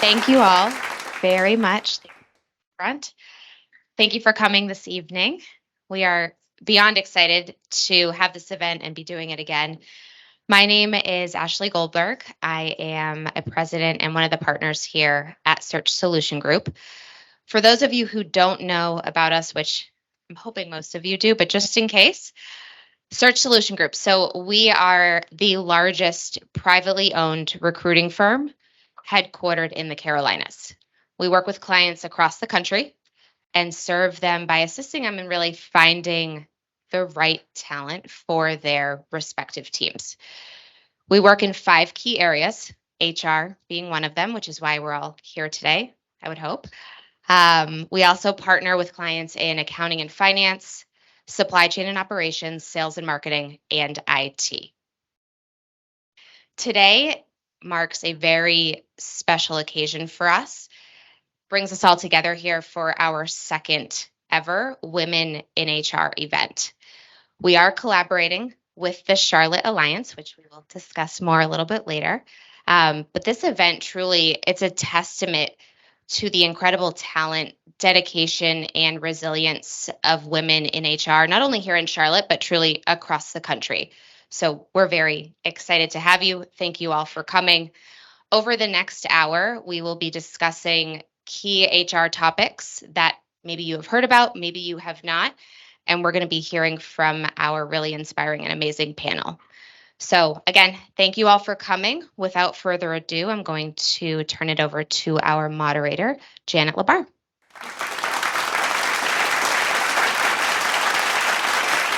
Thank you all very much. Front. Thank you for coming this evening. We are beyond excited to have this event and be doing it again. My name is Ashley Goldberg. I am a president and one of the partners here at Search Solution Group. For those of you who don't know about us, which I'm hoping most of you do, but just in case, Search Solution Group. So we are the largest privately owned recruiting firm headquartered in the Carolinas. We work with clients across the country and serve them by assisting them in really finding the right talent for their respective teams. We work in 5 key areas, HR being one of them, which is why we're all here today, I would hope. We also partner with clients in accounting and finance, supply chain and operations, sales and marketing, and IT. Today marks a very special occasion for us, brings us all together here for our second ever Women in HR event. We are collaborating with the Charlotte Alliance, which we will discuss more a little bit later. But this event truly, it's a testament to the incredible talent, dedication, and resilience of women in HR, not only here in Charlotte, but truly across the country. So we're very excited to have you. Thank you all for coming. Over the next hour, we will be discussing key HR topics that maybe you have heard about, maybe you have not, and we're going to be hearing from our really inspiring and amazing panel. So again, thank you all for coming. Without further ado, I'm going to turn it over to our moderator, Janet LaBar.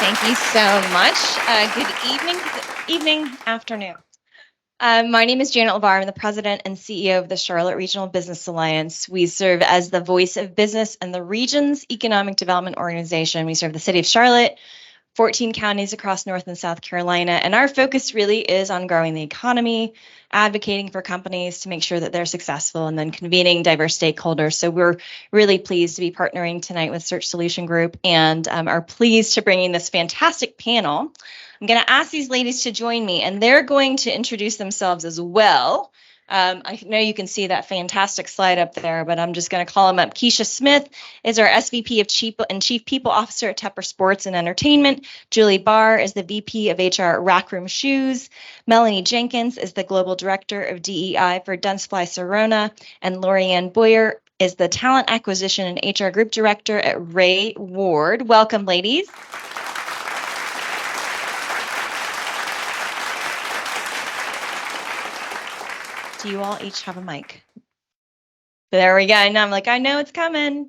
Thank you so much. Good evening, afternoon. My name is Janet LaBar. I'm the president and CEO of the Charlotte Regional Business Alliance. We serve as the voice of business and the region's economic development organization. We serve the city of Charlotte, 14 counties across North and South Carolina, and our focus really is on growing the economy, advocating for companies to make sure that they're successful, and then convening diverse stakeholders. So we're really pleased to be partnering tonight with Search Solution Group and are pleased to bring in this fantastic panel. I'm going to ask these ladies to join me, and they're going to introduce themselves as well. I know you can see that fantastic slide up there, but I'm just going to call them up. Keisha Smith is our SVP of Chief People Officer at Tepper Sports and Entertainment. Julie Barr is the VP of HR at Rack Room Shoes. Melanie Jenkins is the Global Director of DEI for Dunstfly Sorona. And Lorianne Boyer is the Talent Acquisition and HR Group Director at Ray Ward. Welcome, ladies. Do you all each have a mic? There we go. And I'm like, I know it's coming.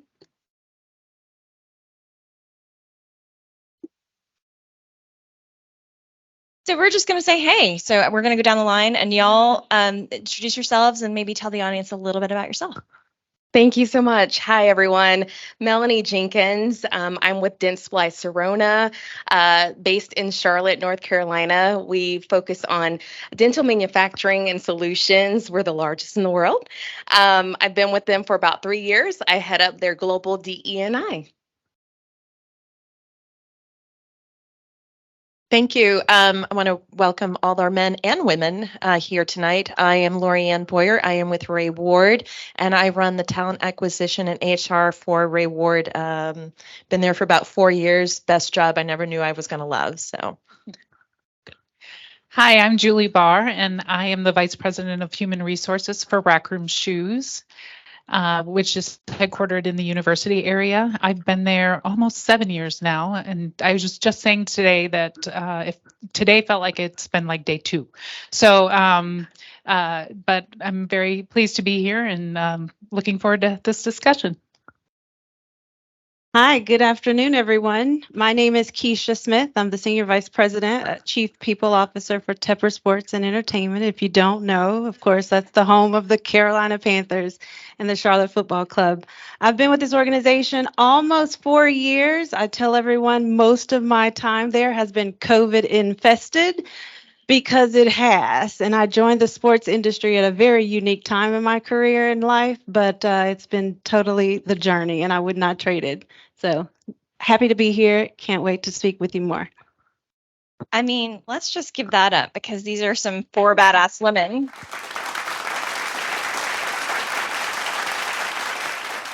So we're just going to say, hey, so we're going to go down the line and y'all introduce yourselves and maybe tell the audience a little bit about yourself. Thank you so much. Hi, everyone. Melanie Jenkins. I'm with Dunstfly Sorona, based in Charlotte, North Carolina. We focus on dental manufacturing and solutions. We're the largest in the world. I've been with them for about 3 years. I head up their global DE&I. Thank you. I want to welcome all our men and women here tonight. I am Lorianne Boyer. I am with Ray Ward, and I run the talent acquisition and HR for Ray Ward. Been there for about 4 years. Best job I never knew I was going to love. So. Hi, I'm Julie Barr, and I am the Vice President of Human Resources for Rack Room Shoes, which is headquartered in the university area. I've been there almost 7 years now, and I was just saying today that if today felt like it's been like day 2. So, but I'm very pleased to be here and looking forward to this discussion. Hi, good afternoon, everyone. My name is Keisha Smith. I'm the Senior Vice President, Chief People Officer for Tepper Sports and Entertainment. If you don't know, of course, that's the home of the Carolina Panthers and the Charlotte Football Club. I've been with this organization almost 4 years. I tell everyone most of my time there has been COVID infested, because it has. And I joined the sports industry at a very unique time in my career and life, but it's been totally the journey and I would not trade it. So happy to be here. Can't wait to speak with you more. I mean, let's just give that up because these are some 4 badass women.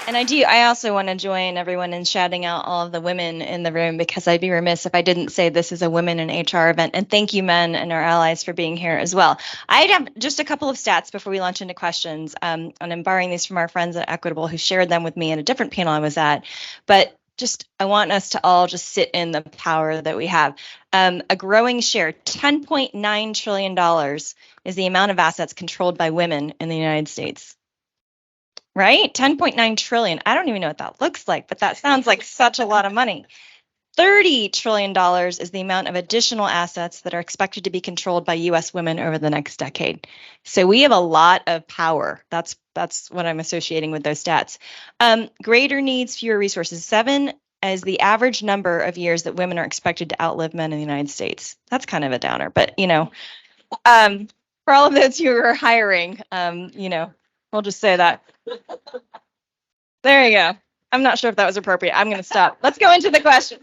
And I also want to join everyone in shouting out all of the women in the room, because I'd be remiss if I didn't say this is a women in HR event. And thank you, men and our allies, for being here as well. I'd have just a couple of stats before we launch into questions. And I'm borrowing these from our friends at Equitable, who shared them with me in a different panel I was at. But I want us to all just sit in the power that we have. A growing share, $10.9 trillion is the amount of assets controlled by women in the United States. Right? 10.9 trillion. I don't even know what that looks like, but that sounds like such a lot of money. $30 trillion is the amount of additional assets that are expected to be controlled by US women over the next decade. So we have a lot of power. That's what I'm associating with those stats. Greater needs, fewer resources. 7 is the average number of years that women are expected to outlive men in the United States. That's kind of a downer, but for all of those who are hiring, we'll just say that. There you go. I'm not sure if that was appropriate. I'm going to stop. Let's go into the question.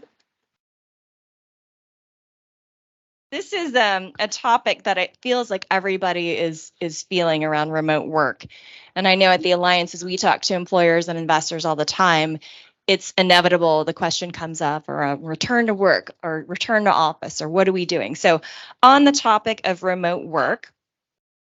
This is a topic that it feels like everybody is feeling around remote work. And I know at the Alliance, as we talk to employers and investors all the time, it's inevitable. The question comes up, or a return to work or return to office, or what are we doing? So on the topic of remote work,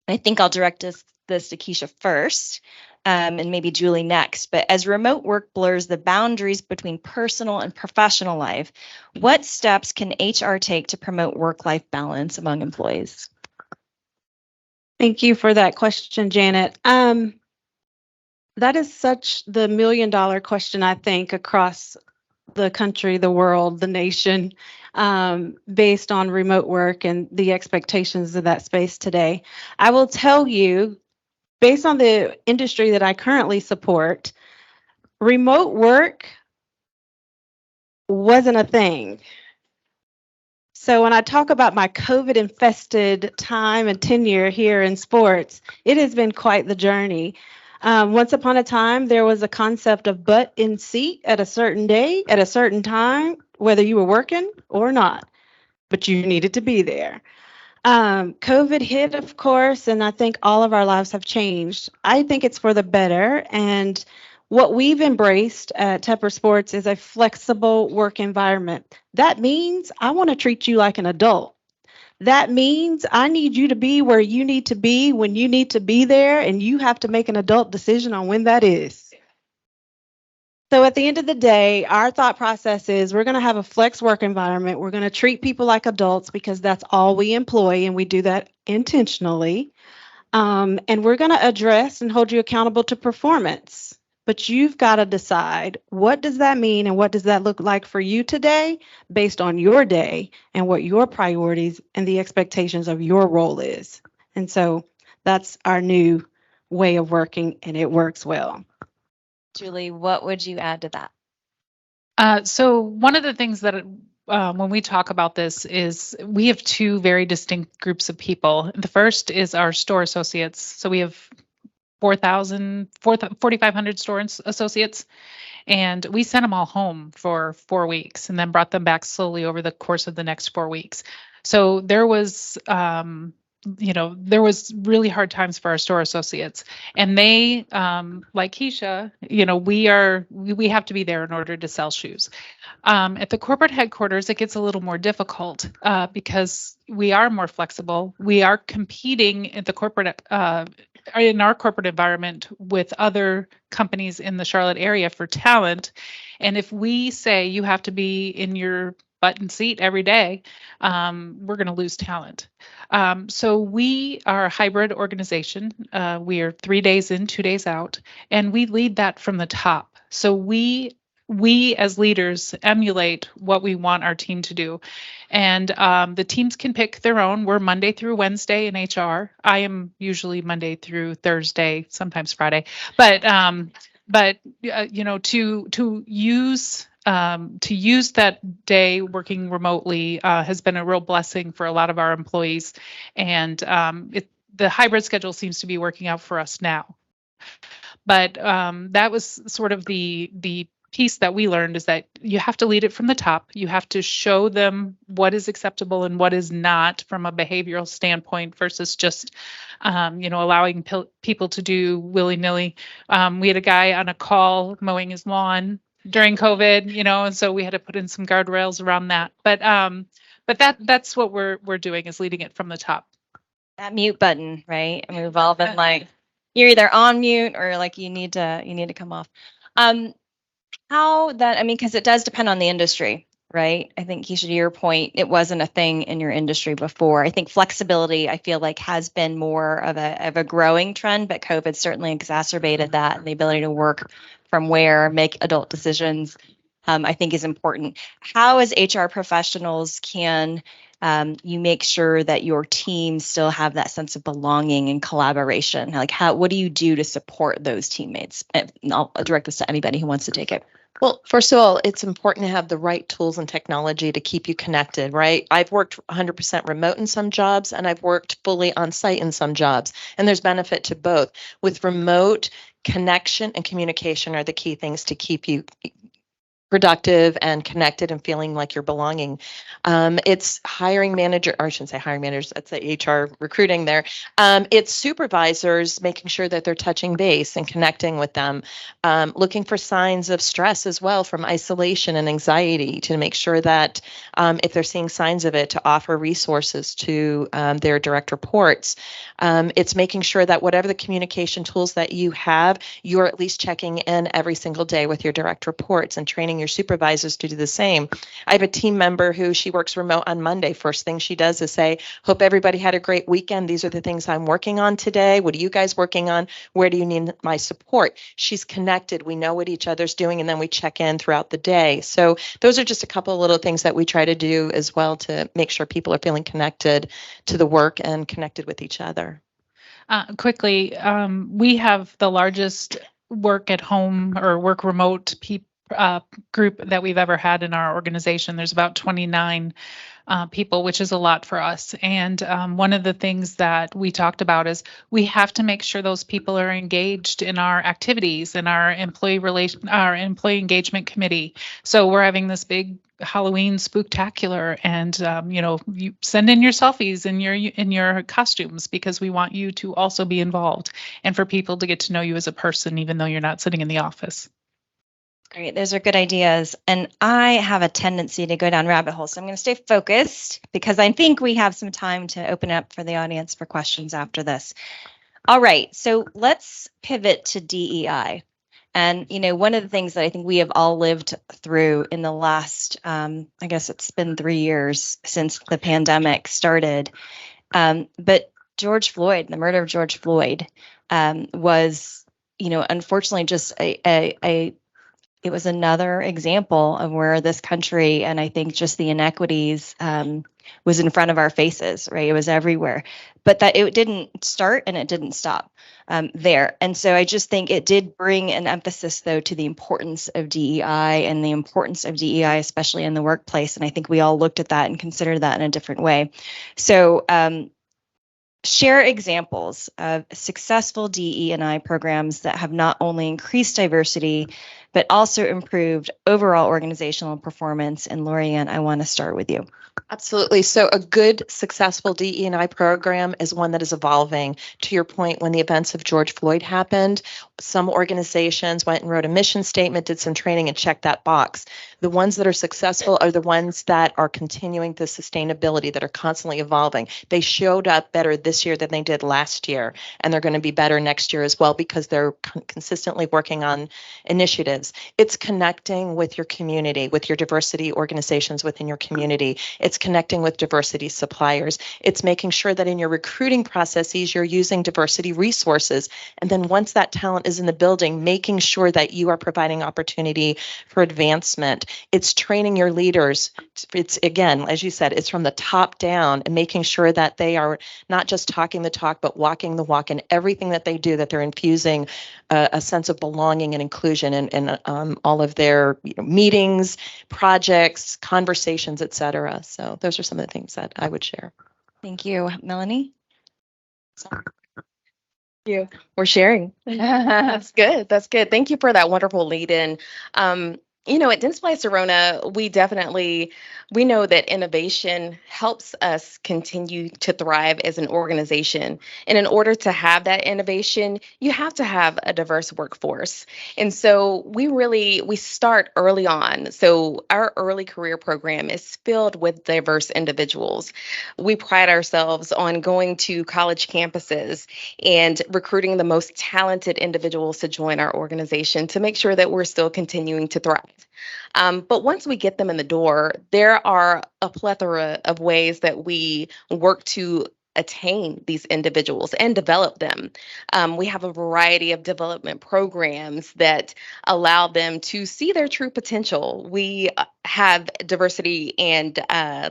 I think I'll direct this to Keisha first, and maybe Julie next. But as remote work blurs the boundaries between personal and professional life, what steps can HR take to promote work-life balance among employees? Thank you for that question, Janet. That is such the $1 million question, I think, across the country, the world, the nation, based on remote work and the expectations of that space today. I will tell you, based on the industry that I currently support, remote work wasn't a thing. So when I talk about my COVID-infested time and tenure here in sports, it has been quite the journey. Once upon a time, there was a concept of butt in seat at a certain day, at a certain time, whether you were working or not, but you needed to be there. COVID hit, of course, and I think all of our lives have changed. I think it's for the better. And what we've embraced at Tepper Sports is a flexible work environment. That means I want to treat you like an adult. That means I need you to be where you need to be when you need to be there, and you have to make an adult decision on when that is. So at the end of the day, our thought process is we're going to have a flex work environment. We're going to treat people like adults because that's all we employ, and we do that intentionally. And we're going to address and hold you accountable to performance. But you've got to decide, what does that mean and what does that look like for you today based on your day and what your priorities and the expectations of your role is. And so that's our new way of working, and it works well. Julie, what would you add to that? So one of the things that when we talk about this is we have 2 very distinct groups of people. The first is our store associates. So we have 4,500 store associates, and we sent them all home for 4 weeks and then brought them back slowly over the course of the next 4 weeks. So there was there was really hard times for our store associates, and they, like Keisha, we have to be there in order to sell shoes. At the corporate headquarters, it gets a little more difficult because we are more flexible. We are competing at the corporate in our corporate environment with other companies in the Charlotte area for talent. And if we say you have to be in your button seat every day, we're going to lose talent. So we are a hybrid organization. We are 3 days in, 2 days out, and we lead that from the top. So we as leaders emulate what we want our team to do. And the teams can pick their own. We're Monday through Wednesday in HR. I am usually Monday through Thursday, sometimes Friday. But to use that day working remotely has been a real blessing for a lot of our employees. And the hybrid schedule seems to be working out for us now. But that was sort of the piece that we learned is that you have to lead it from the top. You have to show them what is acceptable and what is not from a behavioral standpoint versus just, allowing people to do willy-nilly. We had a guy on a call mowing his lawn during COVID, and so we had to put in some guardrails around that. But that's what we're doing, is leading it from the top. That mute button, right? And we've all been like, you're either on mute or like you need to come off. Because it does depend on the industry, right? I think, Keisha, to your point, it wasn't a thing in your industry before. I think flexibility, I feel like, has been more of a growing trend, but COVID certainly exacerbated that. And the ability to work from where, make adult decisions, I think is important. How, as HR professionals, can you make sure that your team still have that sense of belonging and collaboration? Like, what do you do to support those teammates? And I'll direct this to anybody who wants to take it. Well, first of all, it's important to have the right tools and technology to keep you connected, right? I've worked 100% remote in some jobs, and I've worked fully on site in some jobs, and there's benefit to both. With remote, connection and communication are the key things to keep you productive and connected and feeling like you're belonging. It's hiring manager, or I shouldn't say hiring managers, that's the HR recruiting there. It's supervisors making sure that they're touching base and connecting with them, looking for signs of stress as well from isolation and anxiety to make sure that if they're seeing signs of it, to offer resources to their direct reports. It's making sure that whatever the communication tools that you have, you're at least checking in every single day with your direct reports and training your supervisors to do the same. I have a team member who she works remote on Monday. First thing she does is say, hope everybody had a great weekend. These are the things I'm working on today. What are you guys working on? Where do you need my support? She's connected. We know what each other's doing, and then we check in throughout the day. So those are just a couple of little things that we try to do as well to make sure people are feeling connected to the work and connected with each other. Quickly, we have the largest work at home or work remote group that we've ever had in our organization. There's about 29 people, which is a lot for us. And one of the things that we talked about is we have to make sure those people are engaged in our activities and our employee engagement committee. So we're having this big Halloween spooktacular, and you send in your selfies in your costumes, because we want you to also be involved and for people to get to know you as a person, even though you're not sitting in the office. Great. Those are good ideas. And I have a tendency to go down rabbit holes. So I'm going to stay focused because I think we have some time to open up for the audience for questions after this. All right. So let's pivot to DEI. And, one of the things that I think we have all lived through in the last, I guess it's been 3 years since the pandemic started. But George Floyd, the murder of George Floyd, was, unfortunately just it was another example of where this country, and I think just the inequities, was in front of our faces, right? It was everywhere, but that it didn't start and it didn't stop there. And so I just think it did bring an emphasis, though, to the importance of DEI and the importance of DEI, especially in the workplace. And I think we all looked at that and considered that in a different way. So share examples of successful DE&I programs that have not only increased diversity, but also improved overall organizational performance. And Lorianne, I want to start with you. Absolutely. So a good, successful DE&I program is one that is evolving. To your point, when the events of George Floyd happened, some organizations went and wrote a mission statement, did some training, and checked that box. The ones that are successful are the ones that are continuing the sustainability, that are constantly evolving. They showed up better this year than they did last year, and they're going to be better next year as well because they're consistently working on initiatives. It's connecting with your community, with your diversity organizations within your community. It's connecting with diversity suppliers. It's making sure that in your recruiting processes, you're using diversity resources. And then once that talent is in the building, making sure that you are providing opportunity for advancement. It's training your leaders. It's, again, as you said, it's from the top down and making sure that they are not just talking the talk, but walking the walk in everything that they do, that they're infusing a sense of belonging and inclusion in all of their meetings, projects, conversations, et cetera. So those are some of the things that I would share. Thank you. Melanie? You we're sharing. That's good. That's good. Thank you for that wonderful lead in. At Dentsply Sirona, we know that innovation helps us continue to thrive as an organization. And in order to have that innovation, you have to have a diverse workforce. And so we start early on. So our early career program is filled with diverse individuals. We pride ourselves on going to college campuses and recruiting the most talented individuals to join our organization to make sure that we're still continuing to thrive. But once we get them in the door, there are a plethora of ways that we work to attain these individuals and develop them. We have a variety of development programs that allow them to see their true potential. We have diversity and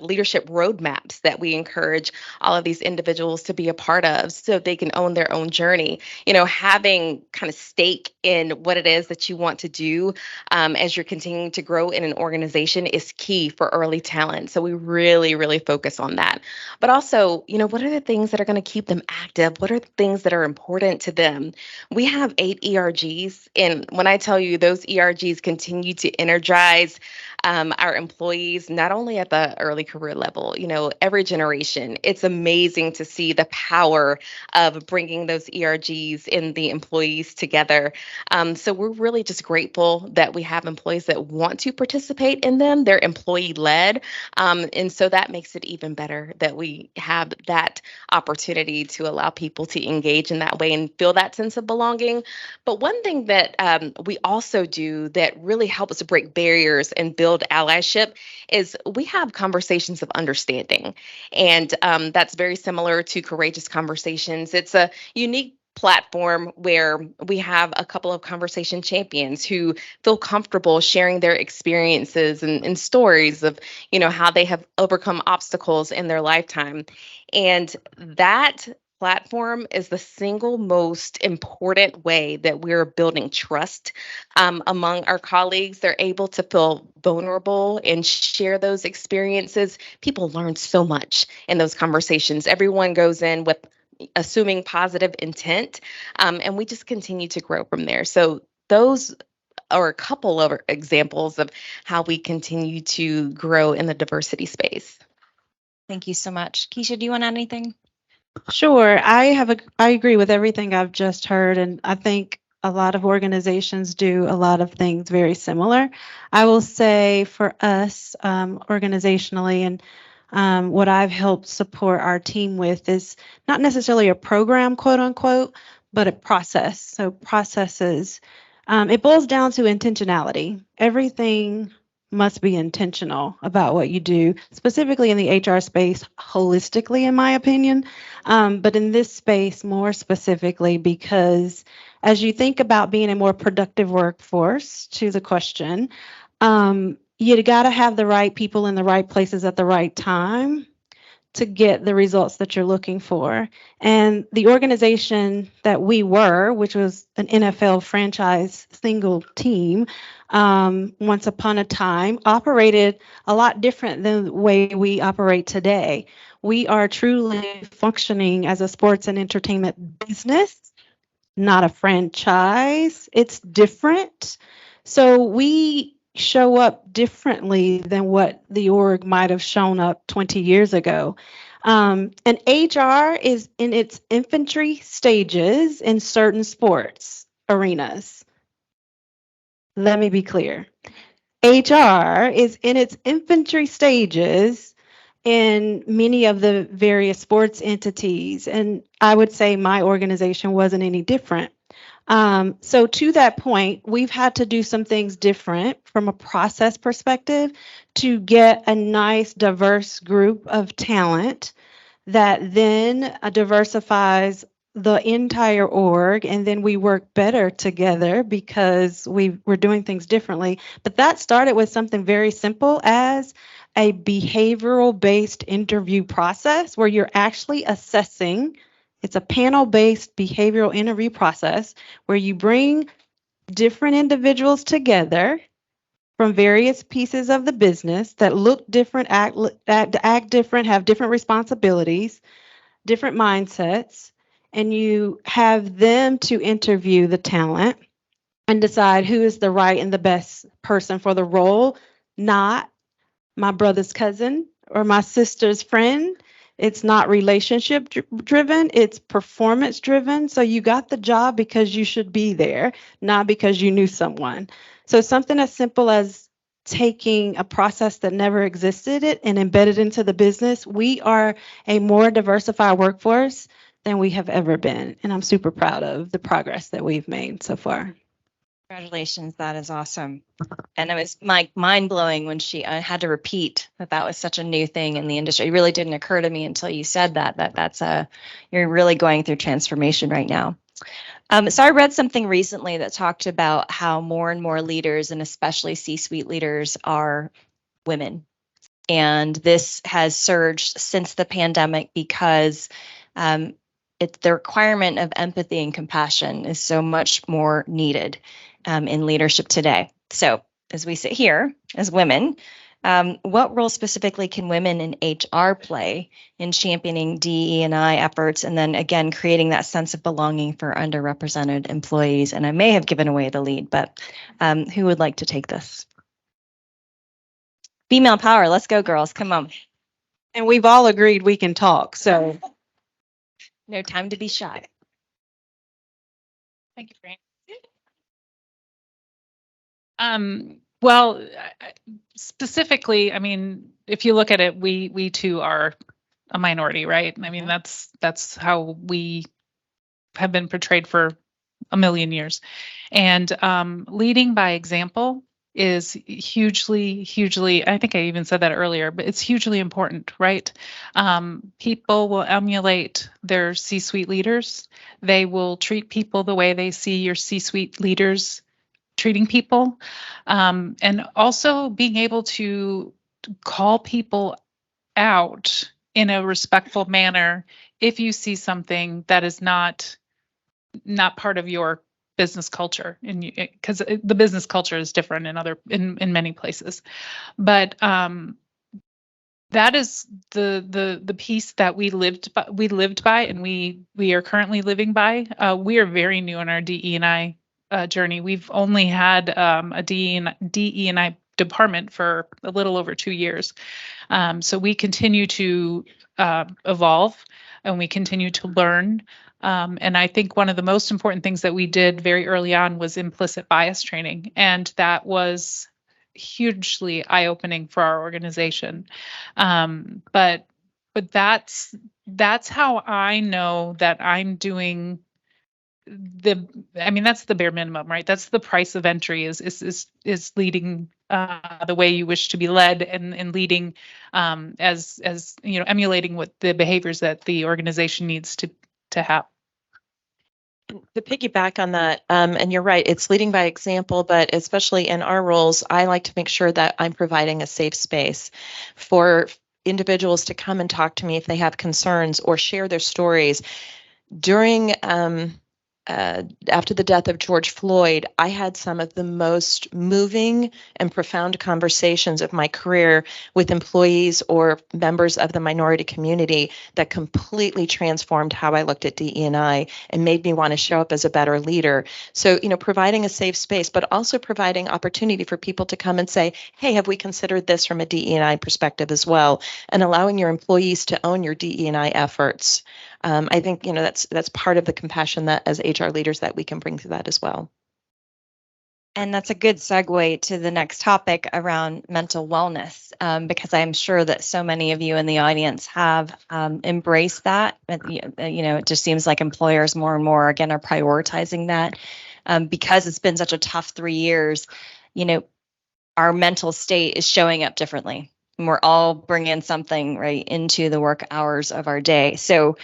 leadership roadmaps that we encourage all of these individuals to be a part of so they can own their own journey. Having kind of stake in what it is that you want to do as you're continuing to grow in an organization is key for early talent. So we really, really focus on that. But also, what are the things that are going to keep them active? What are the things that are important to them? We have 8 ERGs. And when I tell you those ERGs continue to energize our employees, not only at the early career level, every generation, it's amazing to see the power of bringing those ERGs and the employees together. So we're really just grateful that we have employees that want to participate in them. They're employee led. And so that makes it even better that we have that opportunity to allow people to engage in that way and feel that sense of belonging. But one thing that we also do that really helps break barriers and build allyship is we have conversations of understanding. And that's very similar to Courageous Conversations. It's a unique platform where we have a couple of conversation champions who feel comfortable sharing their experiences and stories of how they have overcome obstacles in their lifetime. And that platform is the single most important way that we're building trust among our colleagues. They're able to feel vulnerable and share those experiences. People learn so much in those conversations. Everyone goes in with assuming positive intent, and we just continue to grow from there. So those are a couple of examples of how we continue to grow in the diversity space. Thank you so much. Keisha, do you want to add anything? Sure. I agree with everything I've just heard, and I think a lot of organizations do a lot of things very similar. I will say for us organizationally, and what I've helped support our team with is not necessarily a program, quote unquote, but a process. So processes. It boils down to intentionality. Everything must be intentional about what you do, specifically in the HR space, holistically, in my opinion. But in this space, more specifically, because as you think about being a more productive workforce, to the question, you got to have the right people in the right places at the right time to get the results that you're looking for. And the organization that we were, which was an NFL franchise single team, once upon a time, operated a lot different than the way we operate today. We are truly functioning as a sports and entertainment business, not a franchise. It's different. So we show up differently than what the org might have shown up 20 years ago. And HR is in its infantry stages in certain sports arenas. Let me be clear. HR is in its infantry stages in many of the various sports entities. And I would say my organization wasn't any different. So to that point, we've had to do some things different from a process perspective to get a nice, diverse group of talent that then diversifies the entire org, and then we work better together because we're doing things differently. But that started with something very simple as a behavioral-based interview process where you're actually assessing. It's a panel-based behavioral interview process where you bring different individuals together from various pieces of the business that look different, act different, have different responsibilities, different mindsets, and you have them to interview the talent and decide who is the right and the best person for the role, not my brother's cousin or my sister's friend. It's not relationship driven, it's performance driven. So you got the job because you should be there, not because you knew someone. So something as simple as taking a process that never existed and embedded into the business. We are a more diversified workforce than we have ever been. And I'm super proud of the progress that we've made so far. Congratulations, that is awesome. And it was mind blowing when I had to repeat that was such a new thing in the industry. It really didn't occur to me until you said that's you're really going through transformation right now. So I read something recently that talked about how more and more leaders, and especially C-suite leaders, are women. And this has surged since the pandemic because the requirement of empathy and compassion is so much more needed in leadership today. So as we sit here as women, what role specifically can women in HR play in championing DE&I efforts, and then again creating that sense of belonging for underrepresented employees? And I may have given away the lead, but who would like to take this? Female power, let's go, girls, come on. And we've all agreed we can talk, so. No time to be shy. Thank you, Fran. Well, specifically, I mean, if you look at it, we too are a minority, right? I mean, that's how we have been portrayed for a million years. And leading by example is hugely, I think I even said that earlier, but it's hugely important, right? People will emulate their C-suite leaders. They will treat people the way they see your C-suite leaders treating people. And also being able to call people out in a respectful manner if you see something that is not part of your business culture, because the business culture is different in many places. But that is the piece that we lived by, and we are currently living by. We are very new in our DE&I journey. We've only had a DE&I department for a little over 2 years. So we continue to evolve, and we continue to learn. And I think one of the most important things that we did very early on was implicit bias training. And that was hugely eye-opening for our organization. But that's how I know that I'm doing that's the bare minimum, right? That's the price of entry is leading the way you wish to be led, and leading as emulating what the behaviors that the organization needs to have. To piggyback on that, and you're right, it's leading by example, but especially in our roles, I like to make sure that I'm providing a safe space for individuals to come and talk to me if they have concerns or share their stories. During after the death of George Floyd, I had some of the most moving and profound conversations of my career with employees or members of the minority community that completely transformed how I looked at DE&I and made me want to show up as a better leader. So, providing a safe space, but also providing opportunity for people to come and say, hey, have we considered this from a DE&I perspective as well? And allowing your employees to own your DE&I efforts. I think that's part of the compassion that as HR leaders that we can bring to that as well. And that's a good segue to the next topic around mental wellness, because I'm sure that so many of you in the audience have embraced that. It just seems like employers more and more again are prioritizing that because it's been such a tough 3 years. Our mental state is showing up differently. And we're all bringing something right into the work hours of our day. So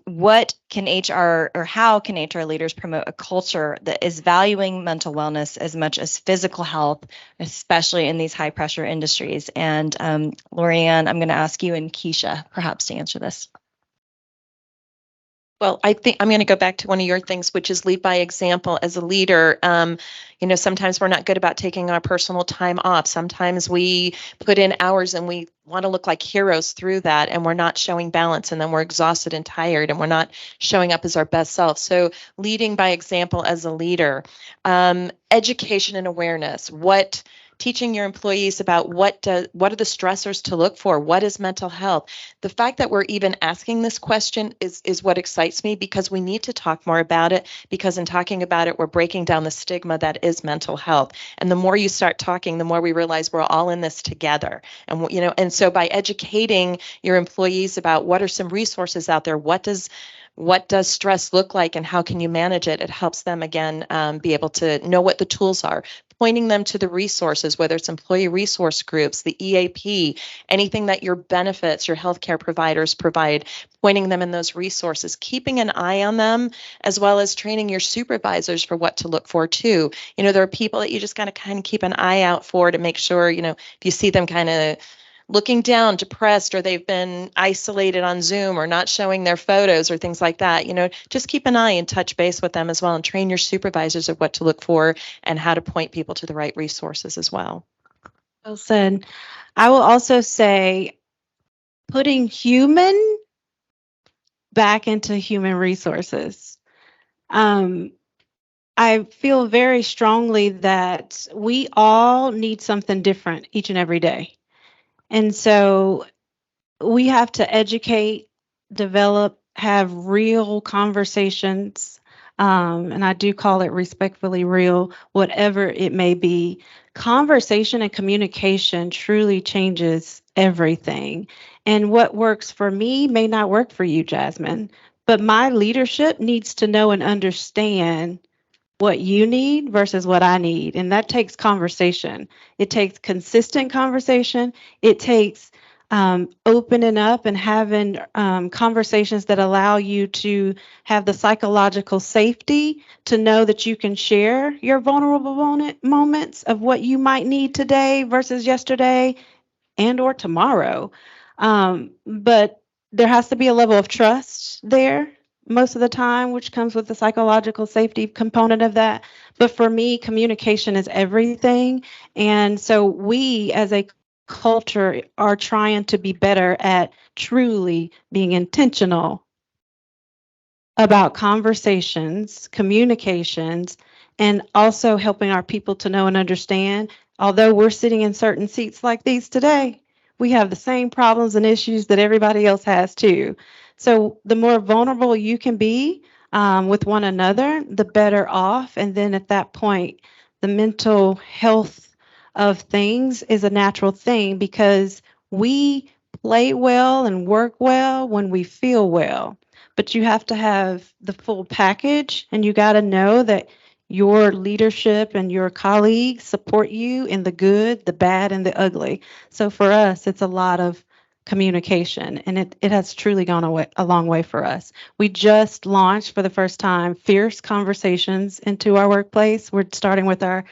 what can HR or how can HR leaders promote a culture that is valuing mental wellness as much as physical health, especially in these high pressure industries? And Lorianne, I'm going to ask you and Keisha perhaps to answer this. Well, I think I'm going to go back to one of your things, which is lead by example as a leader. Sometimes we're not good about taking our personal time off. Sometimes we put in hours and we want to look like heroes through that, and we're not showing balance, and then we're exhausted and tired, and we're not showing up as our best self. So leading by example as a leader, education and awareness, teaching your employees about what are the stressors to look for, what is mental health. The fact that we're even asking this question is what excites me, because we need to talk more about it, because in talking about it, we're breaking down the stigma that is mental health. And the more you start talking, the more we realize we're all in this together. And so by educating your employees about what are some resources out there, what does stress look like and how can you manage it? It helps them, again, be able to know what the tools are, pointing them to the resources, whether it's employee resource groups, the EAP, anything that your benefits, your healthcare providers provide, pointing them in those resources, keeping an eye on them, as well as training your supervisors for what to look for too. There are people that you just got to kind of keep an eye out for to make sure, if you see them kind of looking down, depressed, or they've been isolated on Zoom or not showing their photos or things like that, just keep an eye and touch base with them as well, and train your supervisors of what to look for and how to point people to the right resources as well. Well said. I will also say putting human back into human resources. I feel very strongly that we all need something different each and every day. And so we have to educate, develop, have real conversations. And I do call it respectfully real, whatever it may be. Conversation and communication truly changes everything. And what works for me may not work for you, Jasmine. But my leadership needs to know and understand what you need versus what I need. And that takes conversation. It takes consistent conversation. It takes opening up and having conversations that allow you to have the psychological safety to know that you can share your vulnerable moments of what you might need today versus yesterday and or tomorrow. But there has to be a level of trust there most of the time, which comes with the psychological safety component of that. But for me, communication is everything. And so we as a culture are trying to be better at truly being intentional about conversations, communications, and also helping our people to know and understand. Although we're sitting in certain seats like these today, we have the same problems and issues that everybody else has too. So the more vulnerable you can be with one another, the better off. And then at that point, the mental health of things is a natural thing, because we play well and work well when we feel well. But you have to have the full package, and you got to know that your leadership and your colleagues support you in the good, the bad, and the ugly. So for us, it's a lot of communication, and it has truly gone a long way for us. We just launched for the first time fierce conversations into our workplace. We're starting with our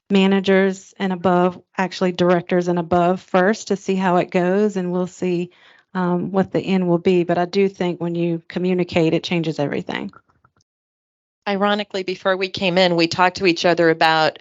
managers and above, actually directors and above first, to see how it goes, and we'll see what the end will be. But I do think when you communicate, it changes everything. Ironically, before we came in, we talked to each other about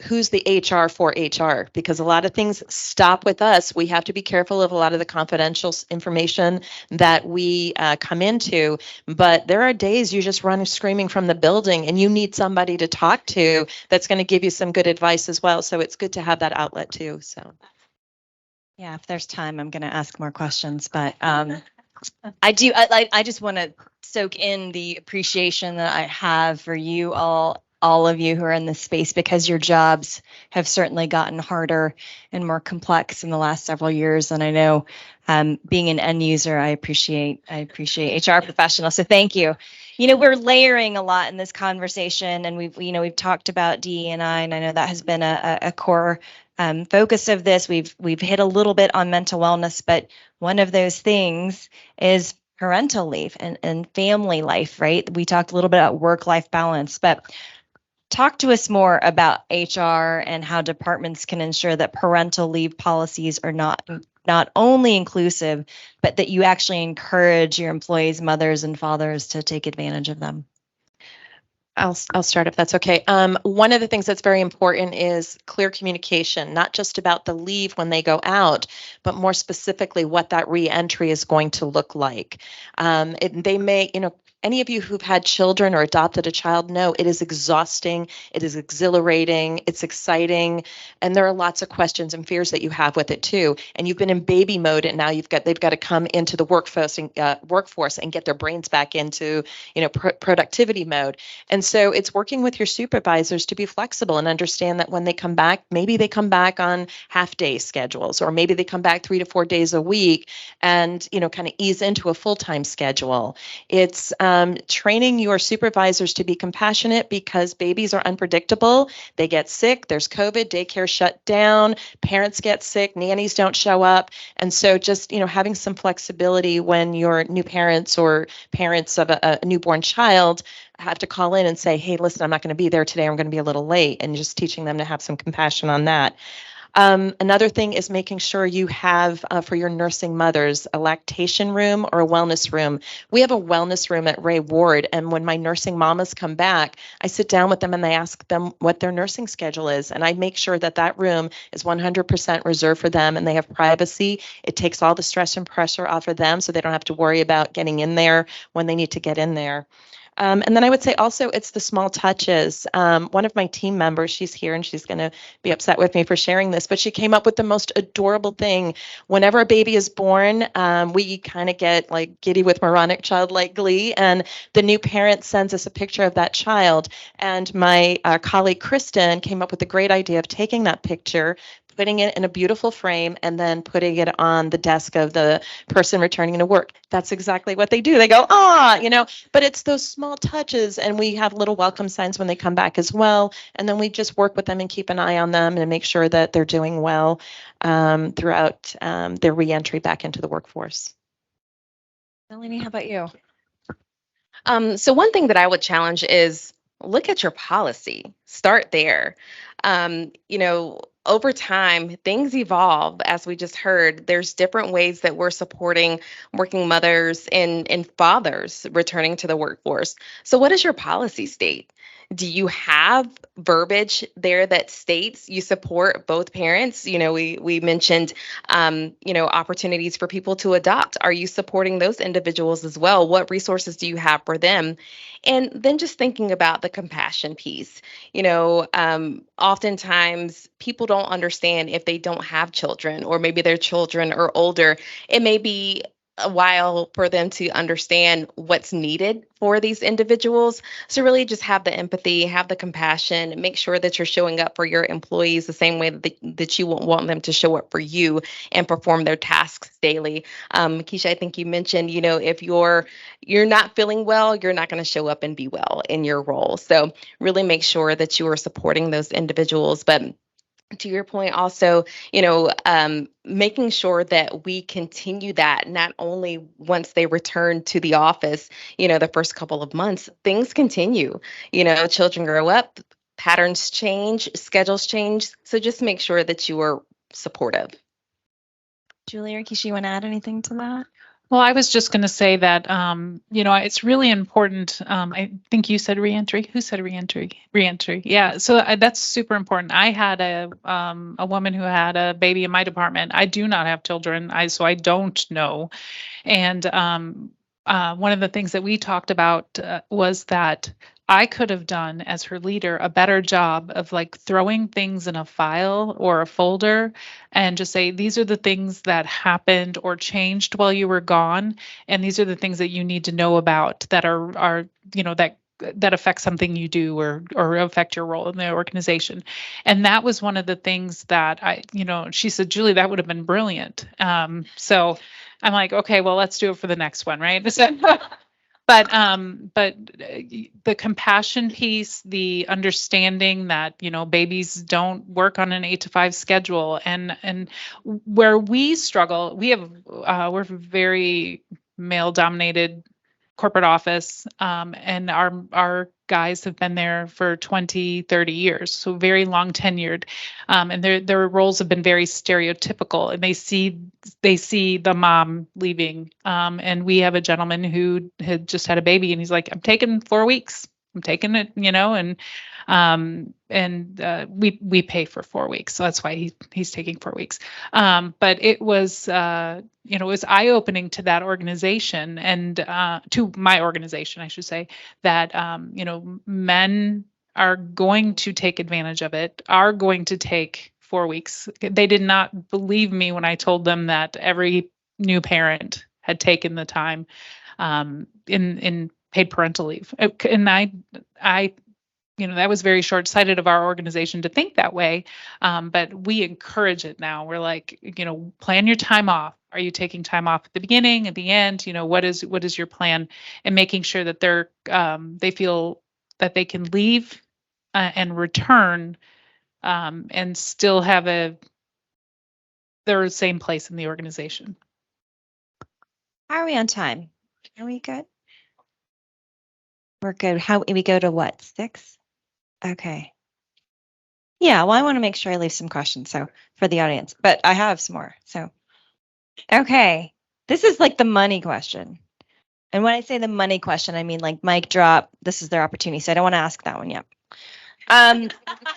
who's the HR for HR, because a lot of things stop with us. We have to be careful of a lot of the confidential information that we come into, but there are days you just run screaming from the building and you need somebody to talk to that's going to give you some good advice as well. So it's good to have that outlet too. So Yeah, if there's time, I'm going to ask more questions, but I just want to soak in the appreciation that I have for you all of you who are in this space, because your jobs have certainly gotten harder and more complex in the last several years. And I know, being an end user, I appreciate HR professionals. So thank you. We're layering a lot in this conversation, and we've talked about DE&I, and I know that has been a core focus of this. We've hit a little bit on mental wellness, but one of those things is parental leave and family life, right? We talked a little bit about work-life balance, but talk to us more about HR and how departments can ensure that parental leave policies are not not only inclusive, but that you actually encourage your employees, mothers and fathers, to take advantage of them? I'll start if that's okay. One of the things that's very important is clear communication, not just about the leave when they go out, but more specifically what that reentry is going to look like. They may, any of you who've had children or adopted a child know it is exhausting, it is exhilarating, it's exciting, and there are lots of questions and fears that you have with it too. And you've been in baby mode, and now they've got to come into the workforce and get their brains back into productivity mode. And so it's working with your supervisors to be flexible and understand that when they come back, maybe they come back on half-day schedules, or maybe they come back 3 to 4 days a week, and kind of ease into a full-time schedule. It's training your supervisors to be compassionate, because babies are unpredictable. They get sick. There's COVID. Daycare shut down. Parents get sick. Nannies don't show up. And so just having some flexibility when your new parents or parents of a newborn child have to call in and say, hey, listen, I'm not going to be there today. I'm going to be a little late, and just teaching them to have some compassion on that. Another thing is making sure you have, for your nursing mothers, a lactation room or a wellness room. We have a wellness room at Ray Ward, and when my nursing mamas come back, I sit down with them and I ask them what their nursing schedule is, and I make sure that that room is 100% reserved for them, and they have privacy. It takes all the stress and pressure off of them, so they don't have to worry about getting in there when they need to get in there. And then I would say also it's the small touches. One of my team members, she's here and she's going to be upset with me for sharing this, but she came up with the most adorable thing. Whenever a baby is born, we kind of get like giddy with moronic childlike glee, and the new parent sends us a picture of that child. And my colleague Kristen came up with a great idea of taking that picture, putting it in a beautiful frame, and then putting it on the desk of the person returning to work. That's exactly what they do. They go, but it's those small touches, and we have little welcome signs when they come back as well. And then we just work with them and keep an eye on them and make sure that they're doing well throughout their reentry back into the workforce. Melanie, how about you? So one thing that I would challenge is look at your policy. Start there. Over time, things evolve, as we just heard. There's different ways that we're supporting working mothers and fathers returning to the workforce. So what does your policy state? Do you have verbiage there that states you support both parents? We mentioned, opportunities for people to adopt. Are you supporting those individuals as well? What resources do you have for them? And then just thinking about the compassion piece. Oftentimes people don't understand if they don't have children, or maybe their children are older. It may be a while for them to understand what's needed for these individuals. So really just have the empathy, have the compassion, make sure that you're showing up for your employees the same way that you want them to show up for you and perform their tasks daily. Keisha, I think you mentioned, if you're not feeling well, you're not going to show up and be well in your role. So really make sure that you are supporting those individuals. But to your point also, making sure that we continue that not only once they return to the office, the first couple of months, things continue. Children grow up, patterns change, schedules change. So just make sure that you are supportive. Julie or Keisha, you want to add anything to that? Well, I was just going to say that, it's really important. I think you said reentry. Who said reentry? Reentry. Yeah. So that's super important. I had a woman who had a baby in my department. I do not have children, so I don't know. And one of the things that we talked about was that I could have done, as her leader, a better job of like throwing things in a file or a folder and just say, these are the things that happened or changed while you were gone. And these are the things that you need to know about that are that affect something you do or affect your role in the organization. And that was one of the things that she said, Julie, that would have been brilliant. So I'm like, okay, well, let's do it for the next one, right? But the compassion piece, the understanding that, babies don't work on an 8 to 5 schedule, and where we struggle, we're very male dominated corporate office, and our guys have been there for 20, 30 years, so very long tenured. And their roles have been very stereotypical, and they see the mom leaving. And we have a gentleman who had just had a baby, and he's like, I'm taking 4 weeks. I'm taking it, we pay for 4 weeks, so that's why he's taking 4 weeks. But it was it was eye-opening to that organization, and to my organization, I should say, that men are going to take advantage of it, are going to take 4 weeks. They did not believe me when I told them that every new parent had taken the time in paid parental leave. And I that was very short-sighted of our organization to think that way. But we encourage it now. We're like, plan your time off. Are you taking time off at the beginning, at the end? What is your plan? And making sure that they feel that they can leave and return and still have their same place in the organization. How are we on time? Are we good? We're good. How we go to what? 6? Okay. Yeah, well, I want to make sure I leave some questions for the audience, but I have some more. So, okay. This is like the money question. And when I say the money question, I mean like mic drop, this is their opportunity. So I don't want to ask that one yet.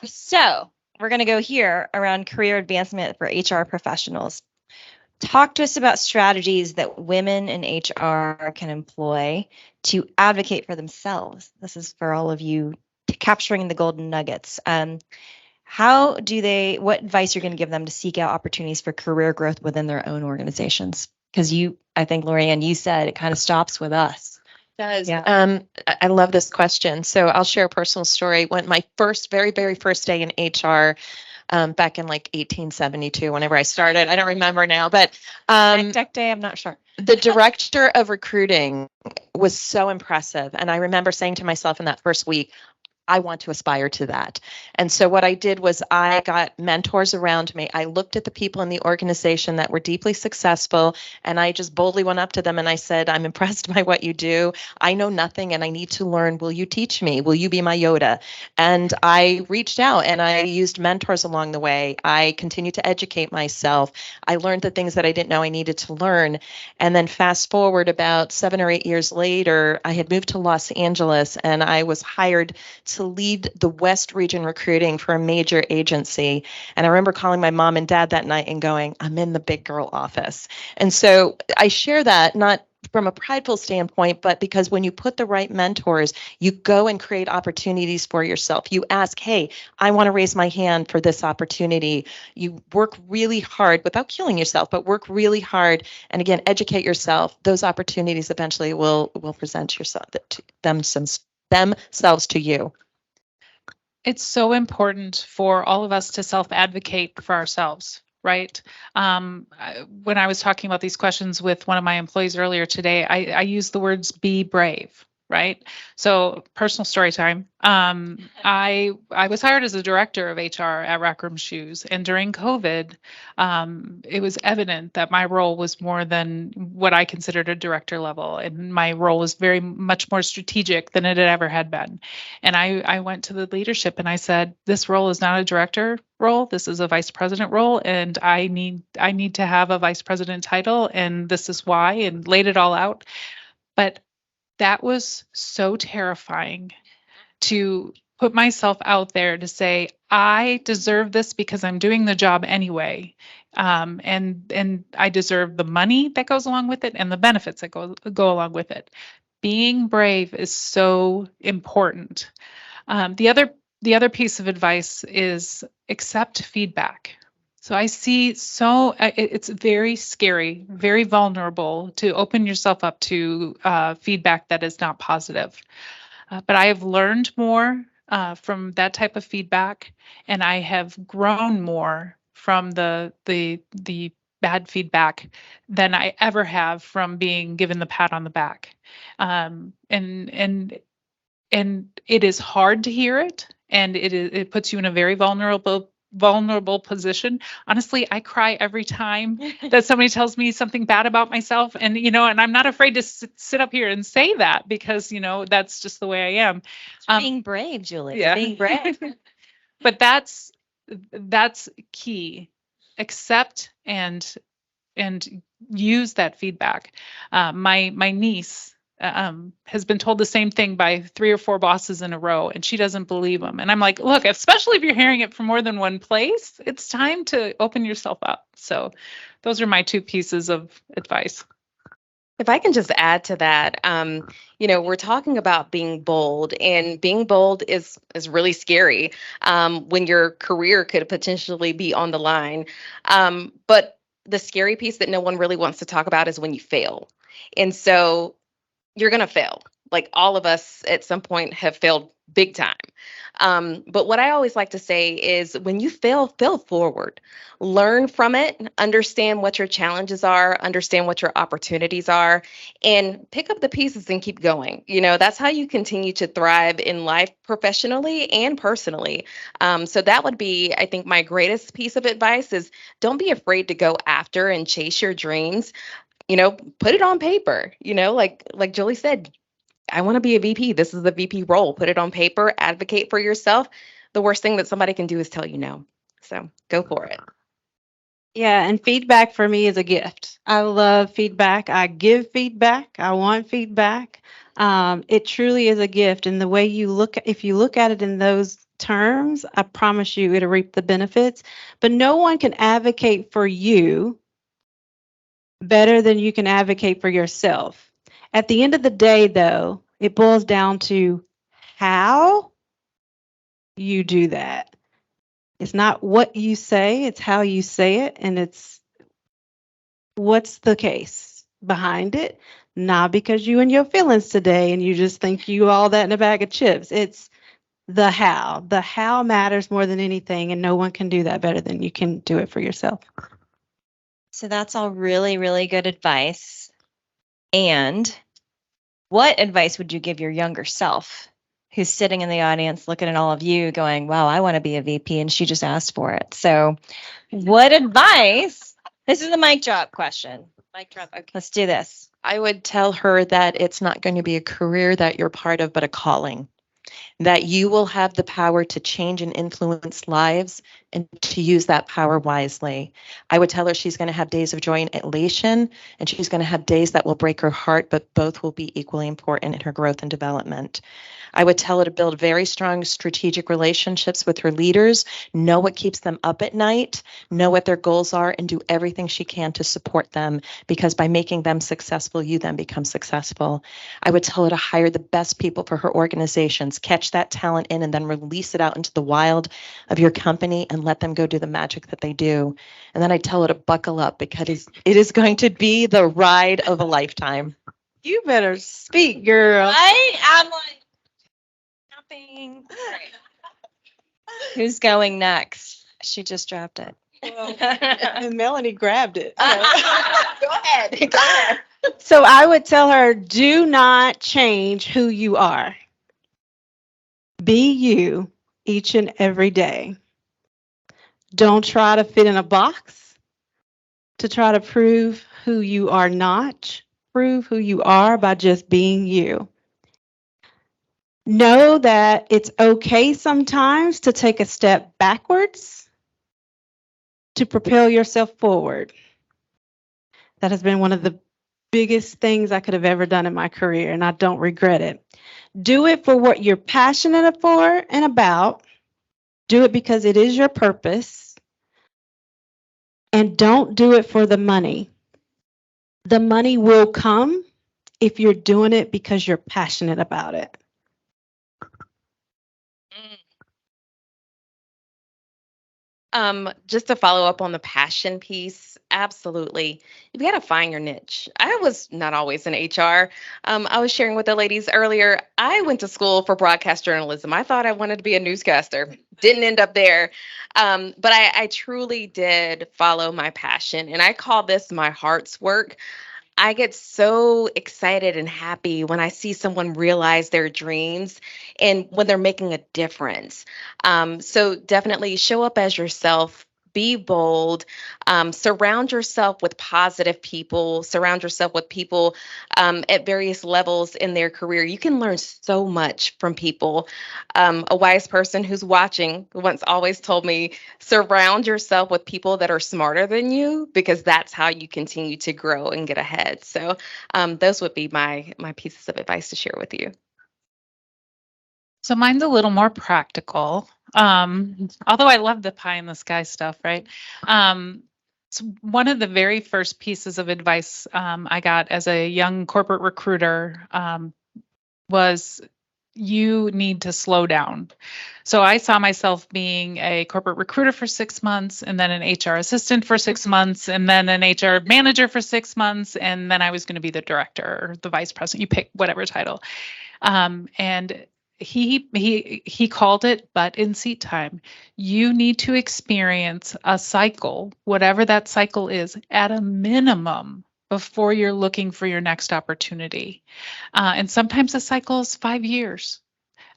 So we're going to go here around career advancement for HR professionals. Talk to us about strategies that women in HR can employ to advocate for themselves. This is for all of you capturing the golden nuggets. What advice you're going to give them to seek out opportunities for career growth within their own organizations? Because I think, Lorianne, you said it kind of stops with us. It does. Yeah. I love this question. So I'll share a personal story. When my very, very first day in HR, back in like 1872, whenever I started, I don't remember now, but Tech Day, I'm not sure. the director of recruiting was so impressive. And I remember saying to myself in that first week, I want to aspire to that. And so what I did was I got mentors around me. I looked at the people in the organization that were deeply successful, and I just boldly went up to them and I said, I'm impressed by what you do. I know nothing and I need to learn. Will you teach me? Will you be my Yoda? And I reached out and I used mentors along the way. I continued to educate myself. I learned the things that I didn't know I needed to learn. And then fast forward about 7 or 8 years later, I had moved to Los Angeles and I was hired to lead the West region recruiting for a major agency. And I remember calling my mom and dad that night and going, I'm in the big girl office. And so I share that not from a prideful standpoint, but because when you put the right mentors, you go and create opportunities for yourself. You ask, hey, I want to raise my hand for this opportunity. You work really hard without killing yourself, but work really hard. And again, educate yourself. Those opportunities eventually will present themselves to you. It's so important for all of us to self-advocate for ourselves, right? When I was talking about these questions with one of my employees earlier today, I used the words be brave, right? So personal story time. I was hired as a director of HR at Rackroom Shoes, and during COVID, it was evident that my role was more than what I considered a director level, and my role was very much more strategic than it had been. And I went to the leadership and I said, this role is not a director role. This is a vice president role, and I need to have a vice president title, and this is why, and laid it all out. But that was so terrifying to put myself out there to say, I deserve this because I'm doing the job anyway. And I deserve the money that goes along with it and the benefits that go along with it. Being brave is so important. The other piece of advice is accept feedback. So I see it's very scary, very vulnerable to open yourself up to feedback that is not positive. But I have learned more from that type of feedback, and I have grown more from the bad feedback than I ever have from being given the pat on the back. And it is hard to hear it, and it puts you in a very vulnerable vulnerable position. Honestly, I cry every time that somebody tells me something bad about myself. And, and I'm not afraid to sit up here and say that because, that's just the way I am. Being brave, Julie. Yeah. Being brave. But that's key. Accept and use that feedback. My niece has been told the same thing by 3 or 4 bosses in a row, and she doesn't believe them. And I'm like, look, especially if you're hearing it from more than one place, it's time to open yourself up. So those are my 2 pieces of advice. If I can just add to that, we're talking about being bold, and being bold is really scary when your career could potentially be on the line. But the scary piece that no one really wants to talk about is when you fail. And so you're going to fail. Like all of us at some point have failed big time. But what I always like to say is when you fail forward, learn from it, understand what your challenges are, understand what your opportunities are, and pick up the pieces and keep going. That's how you continue to thrive in life professionally and personally. So that would be, I think, my greatest piece of advice is don't be afraid to go after and chase your dreams. Put it on paper, like Julie said, I want to be a VP. This is the VP role. Put it on paper, advocate for yourself. The worst thing that somebody can do is tell you no. So go for it. Yeah, and feedback for me is a gift. I love feedback. I give feedback. I want feedback. It truly is a gift. And the way if you look at it in those terms, I promise you it'll reap the benefits. But no one can advocate for you better than you can advocate for yourself. At the end of the day, though, it boils down to how you do that. It's not what you say, it's how you say it, and it's what's the case behind it. Not because you and your feelings today and you just think you all that in a bag of chips. It's the how. The how matters more than anything, and no one can do that better than you can do it for yourself. So that's all really, really good advice. And what advice would you give your younger self who's sitting in the audience looking at all of you going, wow, I want to be a VP, and she just asked for it. So what advice? This is a mic drop question. Mic drop. Okay. Let's do this. I would tell her that it's not going to be a career that you're part of, but a calling. That you will have the power to change and influence lives and to use that power wisely. I would tell her she's going to have days of joy and elation, and she's going to have days that will break her heart, but both will be equally important in her growth and development. I would tell her to build very strong strategic relationships with her leaders, know what keeps them up at night, know what their goals are, and do everything she can to support them, because by making them successful, you then become successful. I would tell her to hire the best people for her organizations, catch that talent in, and then release it out into the wild of your company and let them go do the magic that they do. And then I'd tell her to buckle up because it is going to be the ride of a lifetime. You better speak, girl. I'm like, nothing. Who's going next? She just dropped it. And Melanie grabbed it. Go ahead. Go ahead. So I would tell her, do not change who you are. Be you each and every day. Don't try to fit in a box to try to prove who you are not. Prove who you are by just being you. Know that it's okay sometimes to take a step backwards to propel yourself forward. That has been one of the biggest things I could have ever done in my career, and I don't regret it. Do it for what you're passionate for and about. Do it because it is your purpose. And don't do it for the money. The money will come if you're doing it because you're passionate about it. Just to follow up on the passion piece, absolutely. You've got to find your niche. I was not always in HR. I was sharing with the ladies earlier, I went to school for broadcast journalism. I thought I wanted to be a newscaster. Didn't end up there. But I truly did follow my passion, and I call this my heart's work. I get so excited and happy when I see someone realize their dreams and when they're making a difference. So definitely show up as yourself. Be bold, surround yourself with positive people, surround yourself with people at various levels in their career. You can learn so much from people. A wise person who's watching once always told me, surround yourself with people that are smarter than you, because that's how you continue to grow and get ahead. So those would be my pieces of advice to share with you. So mine's a little more practical. Although I love the pie in the sky stuff, right? So one of the very first pieces of advice I got as a young corporate recruiter was you need to slow down. So I saw myself being a corporate recruiter for 6 months, and then an HR assistant for 6 months, and then an HR manager for 6 months, and then I was going to be the director or the vice president. You pick whatever title. And he called it butt in seat time. You need to experience a cycle, whatever that cycle is, at a minimum before you're looking for your next opportunity. And sometimes the cycle is 5 years.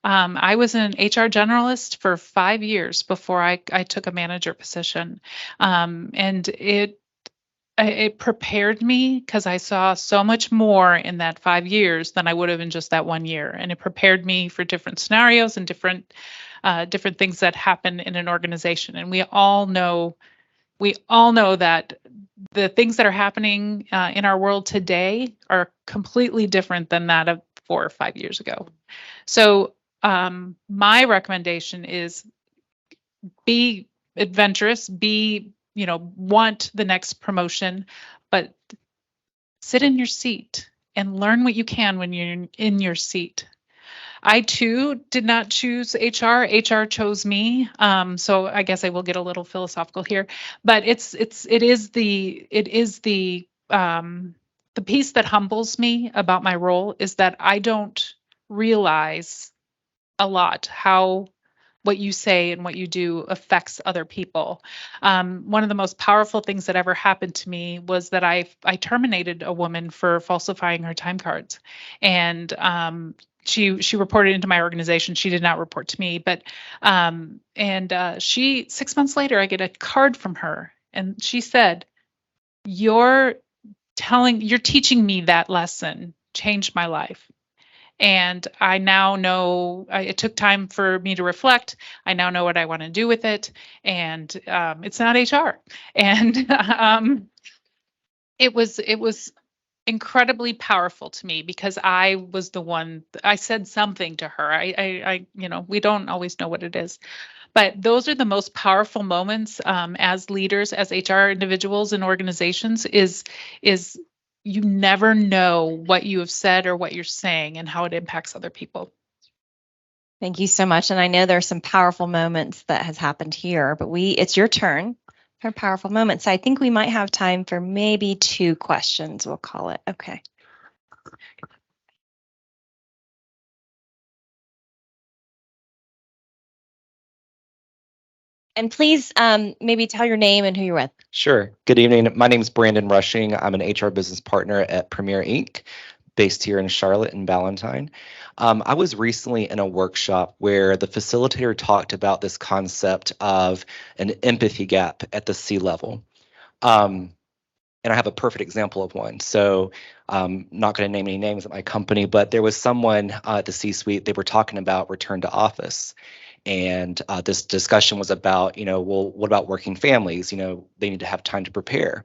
I was an HR generalist for 5 years before I took a manager position. And it prepared me because I saw so much more in that 5 years than I would have in just that 1 year. And it prepared me for different scenarios and different things that happen in an organization. And we all know that the things that are happening in our world today are completely different than that of 4 or 5 years ago. So my recommendation is be adventurous, want the next promotion, but sit in your seat and learn what you can when you're in your seat. I too did not choose HR. HR chose me. So I guess I will get a little philosophical here, but it is the piece that humbles me about my role is that I don't realize a lot how what you say and what you do affects other people. One of the most powerful things that ever happened to me was that I terminated a woman for falsifying her time cards, and she reported into my organization. She did not report to me, but she 6 months later, I get a card from her, and she said, "You're teaching me that lesson changed my life." And I now know it took time for me to reflect. I now know what I want to do with it. And it's not HR. And it was incredibly powerful to me because I was the one, I said something to her. I we don't always know what it is. But those are the most powerful moments as leaders, as HR individuals and organizations is you never know what you have said or what you're saying and how it impacts other people. Thank you so much. And I know there's some powerful moments that has happened here, but it's your turn for powerful moments. I think we might have time for maybe 2 questions, we'll call it. Okay. And please maybe tell your name and who you're with. Sure. Good evening. My name is Brandon Rushing. I'm an HR business partner at Premier Inc., based here in Charlotte and Ballantyne. I was recently in a workshop where the facilitator talked about this concept of an empathy gap at the C-level. And I have a perfect example of one. So not going to name any names at my company, but there was someone at the C-suite, they were talking about return to office. And this discussion was about, well, what about working families? They need to have time to prepare.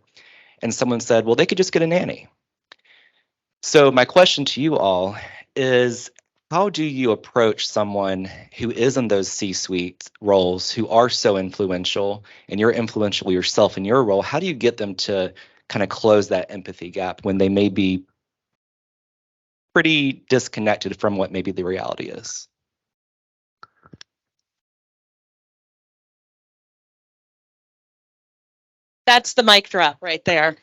And someone said, well, they could just get a nanny. So my question to you all is, how do you approach someone who is in those C-suite roles, who are so influential, and you're influential yourself in your role? How do you get them to kind of close that empathy gap when they may be pretty disconnected from what maybe the reality is? That's the mic drop right there.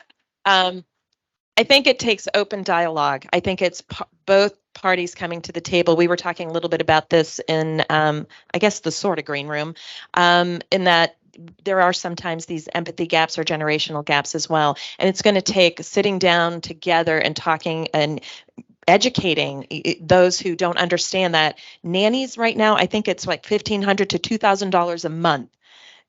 I think it takes open dialogue. I think it's both parties coming to the table. We were talking a little bit about this in, I guess, the sort of green room, in that there are sometimes these empathy gaps or generational gaps as well. And it's going to take sitting down together and talking and educating those who don't understand that nannies right now, I think it's like $1,500 to $2,000 a month.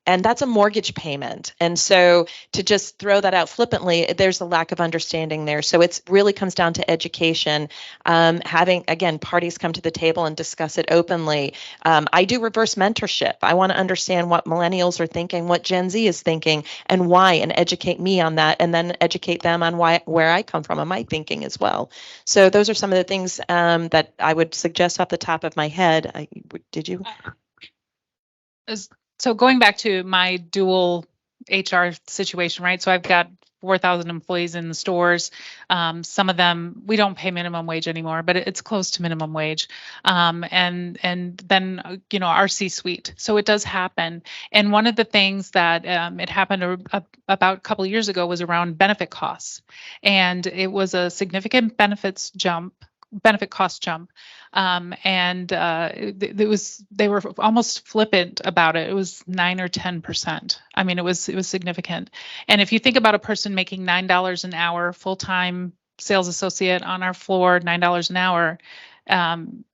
And that's a mortgage payment. And so to just throw that out flippantly, there's a lack of understanding there. So it really comes down to education, having, again, parties come to the table and discuss it openly. I do reverse mentorship. I want to understand what millennials are thinking, what Gen Z is thinking, and why, and educate me on that, and then educate them on where I come from and my thinking as well. So those are some of the things that I would suggest off the top of my head. Did you? So going back to my dual HR situation, right? So I've got 4,000 employees in the stores. Some of them, we don't pay minimum wage anymore, but it's close to minimum wage. And then, our C-suite. So it does happen. And one of the things that it happened about a couple of years ago was around benefit costs. And it was a significant benefit cost jump. They were almost flippant about it. It was 9 or 10%. I mean, it was significant. And if you think about a person making $9 an hour, full-time sales associate on our floor, $9 an hour,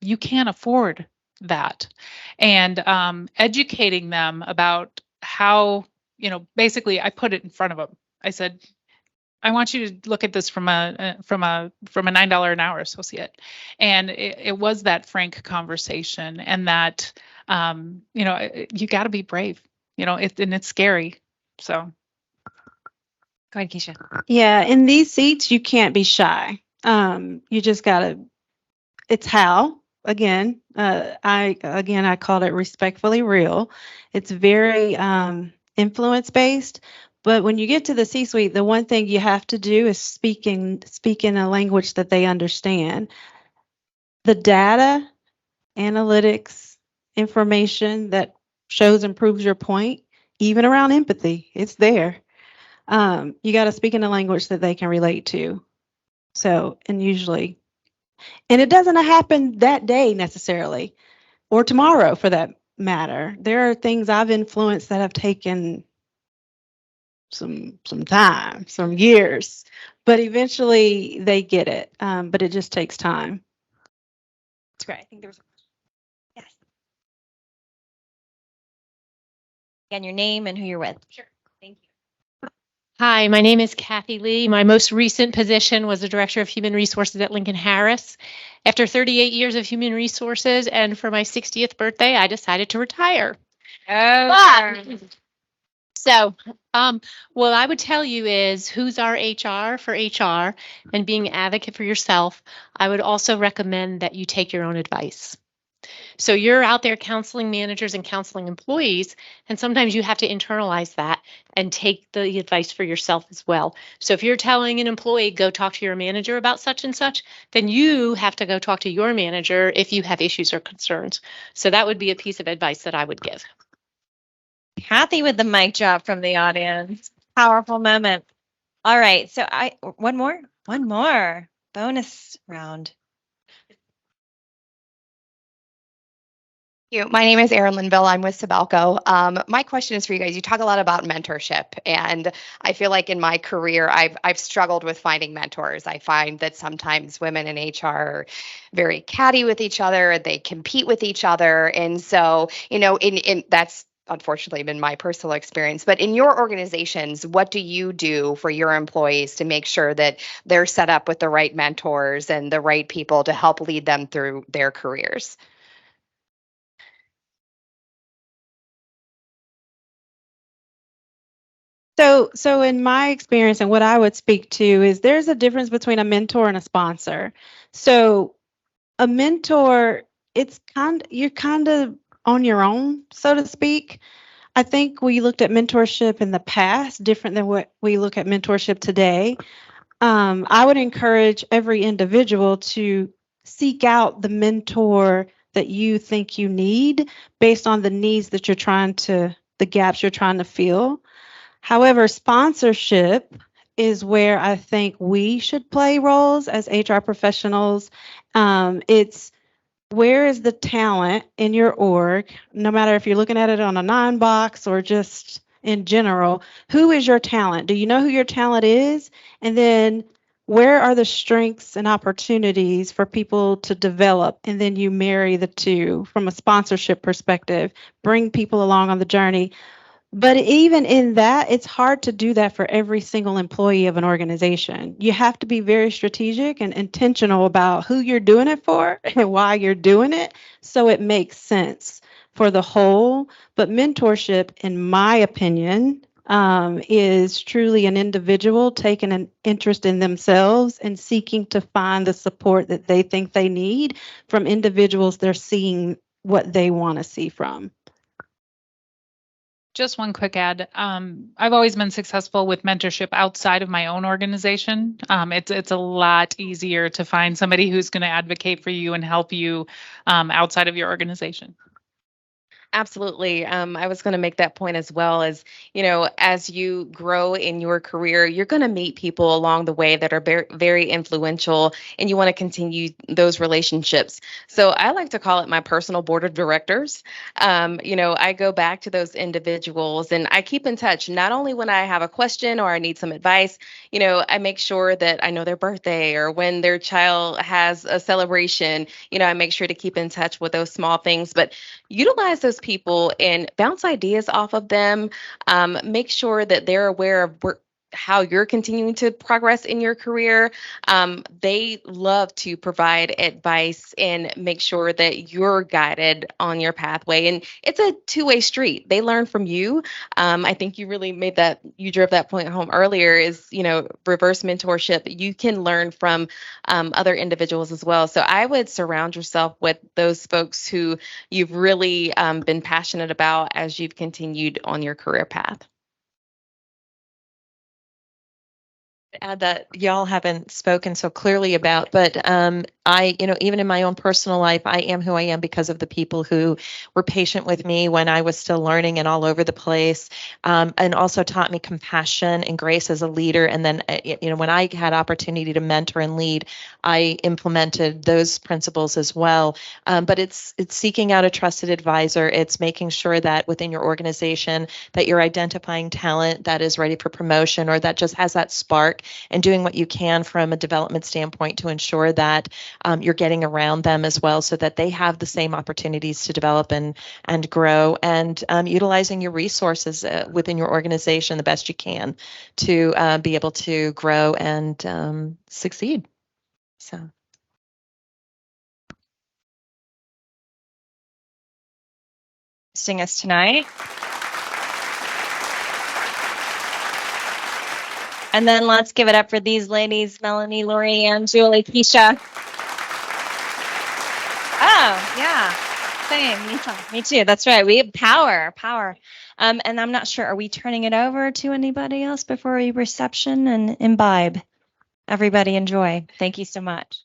you can't afford that. And educating them about how, basically I put it in front of them. I said, I want you to look at this from a $9 an hour associate, and it was that frank conversation, and that you got to be brave, and it's scary. So, Go ahead, Keisha. Yeah, in these seats, you can't be shy. You just gotta. It's how again. I called it respectfully real. It's very influence based. But when you get to the C-suite, the one thing you have to do is speak in a language that they understand. The data, analytics, information that shows and proves your point, even around empathy, it's there. You got to speak in a language that they can relate to. So, and it doesn't happen that day necessarily, or tomorrow for that matter. There are things I've influenced that have taken some time, some years, but eventually they get it. But it just takes time. That's great. I think there was yes. Again, your name and who you're with. Sure. Thank you. Hi, my name is Kathy Lee. My most recent position was the Director of Human Resources at Lincoln Harris. After 38 years of human resources and for my 60th birthday, I decided to retire. So, what I would tell you is who's our HR for HR and being an advocate for yourself. I would also recommend that you take your own advice. So you're out there counseling managers and counseling employees, and sometimes you have to internalize that and take the advice for yourself as well. So if you're telling an employee, go talk to your manager about such and such, then you have to go talk to your manager if you have issues or concerns. So that would be a piece of advice that I would give. Kathy with the mic drop from the audience. Powerful moment. All right. So one more bonus round. My name is Erin Linville. I'm with Sibelco. My question is for you guys. You talk a lot about mentorship, and I feel like in my career, I've struggled with finding mentors. I find that sometimes women in HR are very catty with each other. They compete with each other, and so in that's unfortunately been my personal experience. But in your organizations, what do you do for your employees to make sure that they're set up with the right mentors and the right people to help lead them through their careers? So in my experience and what I would speak to is there's a difference between a mentor and a sponsor. So a mentor, you're kind of on your own, so to speak. I think we looked at mentorship in the past different than what we look at mentorship today. I would encourage every individual to seek out the mentor that you think you need based on the needs that the gaps you're trying to fill. However, sponsorship is where I think we should play roles as HR professionals. It's where is the talent in your org, no matter if you're looking at it on a 9-box or just in general, who is your talent? Do you know who your talent is? And then where are the strengths and opportunities for people to develop? And then you marry the two from a sponsorship perspective, bring people along on the journey. But even in that, it's hard to do that for every single employee of an organization. You have to be very strategic and intentional about who you're doing it for and why you're doing it, so it makes sense for the whole. But mentorship, in my opinion, is truly an individual taking an interest in themselves and seeking to find the support that they think they need from individuals they're seeing what they want to see from. Just one quick add. I've always been successful with mentorship outside of my own organization. It's a lot easier to find somebody who's going to advocate for you and help you outside of your organization. Absolutely. I was going to make that point as well. As as you grow in your career, you're going to meet people along the way that are very, very influential, and you want to continue those relationships. So I like to call it my personal board of directors. I go back to those individuals and I keep in touch, not only when I have a question or I need some advice. I make sure that I know their birthday or when their child has a celebration. I make sure to keep in touch with those small things, but utilize those people and bounce ideas off of them. Make sure that they're aware of how you're continuing to progress in your career. They love to provide advice and make sure that you're guided on your pathway. And it's a two-way street. They learn from you. I think you really you drove that point home earlier is, reverse mentorship. You can learn from other individuals as well. So I would surround yourself with those folks who you've really been passionate about as you've continued on your career path. Add that y'all haven't spoken so clearly about, but I, even in my own personal life, I am who I am because of the people who were patient with me when I was still learning and all over the place, and also taught me compassion and grace as a leader. And then, when I had opportunity to mentor and lead, I implemented those principles as well. But it's seeking out a trusted advisor. It's making sure that within your organization that you're identifying talent that is ready for promotion or that just has that spark, and doing what you can from a development standpoint to ensure that you're getting around them as well so that they have the same opportunities to develop and grow, and utilizing your resources within your organization the best you can to be able to grow and succeed. So. Hosting us tonight. And then let's give it up for these ladies, Melanie, Lori, and Julie, Keisha. Oh, yeah. Same. Me too. That's right. We have power. And I'm not sure, are we turning it over to anybody else before we reception and imbibe? Everybody enjoy. Thank you so much.